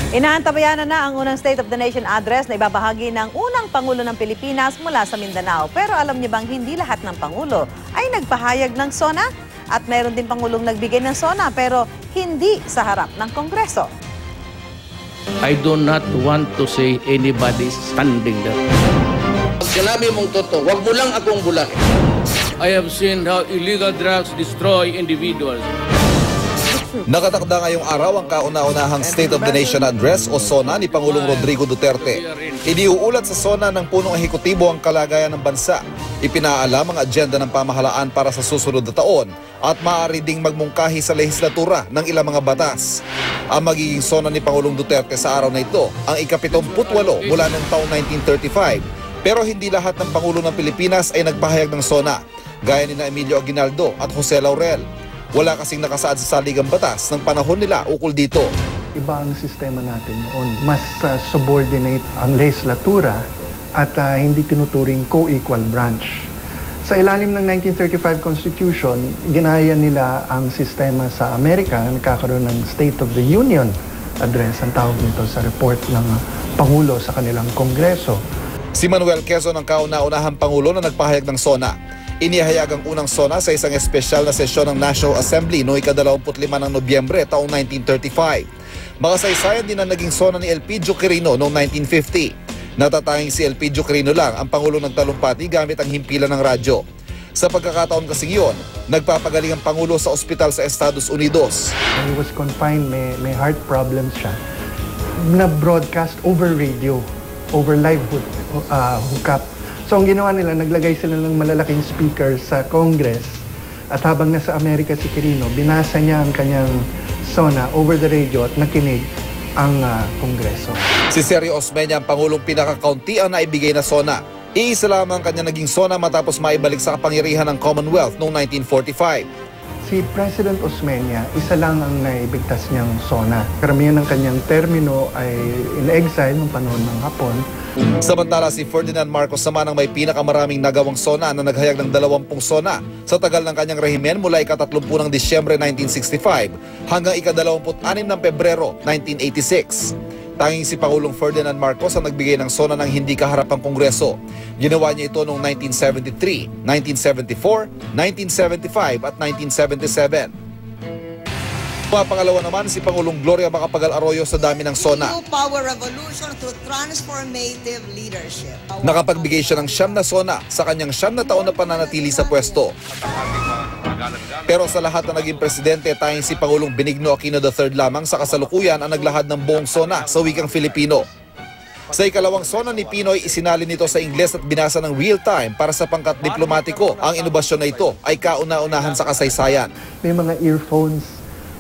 Inaantabayanan na ang unang State of the Nation address na ibabahagi ng unang Pangulo ng Pilipinas mula sa Mindanao. Pero alam niyo bang hindi lahat ng Pangulo ay nagpahayag ng SONA? At meron din Pangulong nagbigay ng SONA pero hindi sa harap ng Kongreso. I do not want to say anybody standing there. Pag sinabi mong totoo, wag mo lang akong bulahin. I have seen how illegal drugs destroy individuals. Nakatakda ngayong araw ang kauna-unahang State of the Nation Address o SONA ni Pangulong Rodrigo Duterte. Iniuulat sa SONA ng punong ehekutibo ang kalagayan ng bansa. Ipinaalam ang agenda ng pamahalaan para sa susunod na taon at maaari ding magmungkahi sa lehislatura ng ilang mga batas. Ang magiging SONA ni Pangulong Duterte sa araw na ito ang ika-78 mula noong taong 1935. Pero hindi lahat ng Pangulo ng Pilipinas ay nagpahayag ng SONA, gaya ni Emilio Aguinaldo at Jose Laurel. Wala kasing nakasaad sa saligang batas ng panahon nila ukol dito. Iba ang sistema natin noon. Mas subordinate ang legislatura at hindi tinuturing co-equal branch. Sa ilalim ng 1935 Constitution, ginaya nila ang sistema sa Amerika na nagkakaroon ng State of the Union Address, ang tawag nito sa report ng Pangulo sa kanilang Kongreso. Si Manuel Quezon ang kauna-unahang Pangulo na nagpahayag ng SONA. Inihayag ang unang SONA sa isang espesyal na sesyon ng National Assembly noong ika-25 ng Nobyembre taong 1935. Makasaysayan din ang naging SONA ni Elpidio Quirino noong 1950. Natatanging si Elpidio Quirino lang ang Pangulo ng talumpati gamit ang himpilan ng radyo. Sa pagkakataon kasing iyon, nagpapagaling ang Pangulo sa ospital sa Estados Unidos. When he was confined, may heart problems siya. Na-broadcast over radio, over live hookup. So ang ginawa nila, naglagay sila ng malalaking speaker sa Congress at habang nasa Amerika si Quirino, binasa niya ang kanyang SONA over the radio at nakinig ang Kongreso. Si Sergio Osmeña ang Pangulong pinakakaunti ang naibigay na SONA. Iisa lamang kanya naging SONA matapos maibalik sa kapangyarihan ng Commonwealth noong 1945. Si President Osmeña, isa lang ang naibigtas niyang SONA. Karamihan ng kanyang termino ay in exile noong panahon ng Hapon. Samantala si Ferdinand Marcos naman ang may pinakamaraming nagawang SONA na naghayag ng 20 SONA sa tagal ng kanyang rehimen mula ika-30 ng Disyembre 1965 hanggang ika-26 ng Pebrero 1986. Tanging si Pangulong Ferdinand Marcos ang nagbigay ng SONA ng hindi kaharapang Kongreso. Ginawa niya ito noong 1973, 1974, 1975 at 1977. Pangalawa naman si Pangulong Gloria Macapagal Arroyo sa dami ng SONA. Power revolution through transformative leadership. Nakapagbigay siya ng 9 na SONA sa kanyang 9 na taon na pananatili sa pwesto. Pero sa lahat na naging presidente, tanging si Pangulong Benigno Aquino III lamang sa kasalukuyan ang naglahad ng buong SONA sa wikang Filipino. Sa ikalawang SONA ni Pinoy, isinalin nito sa Ingles at binasa ng real time para sa pangkat diplomatiko. Ang inobasyon na ito ay kauna-unahan sa kasaysayan. May mga earphones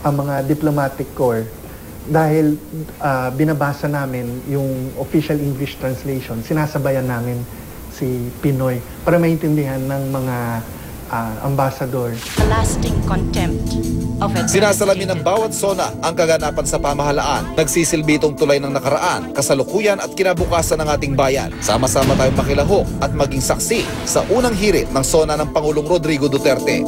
ang mga diplomatic corps dahil binabasa namin yung official English translation, sinasabayan namin si Pinoy para maintindihan ng mga ambassador. Lasting contempt of Sinasalamin ng bawat SONA ang kaganapan sa pamahalaan. Nagsisilbi itong tulay ng nakaraan, kasalukuyan at kinabukasan ng ating bayan. Sama-sama tayong makilahok at maging saksi sa unang hirit ng SONA ng Pangulong Rodrigo Duterte.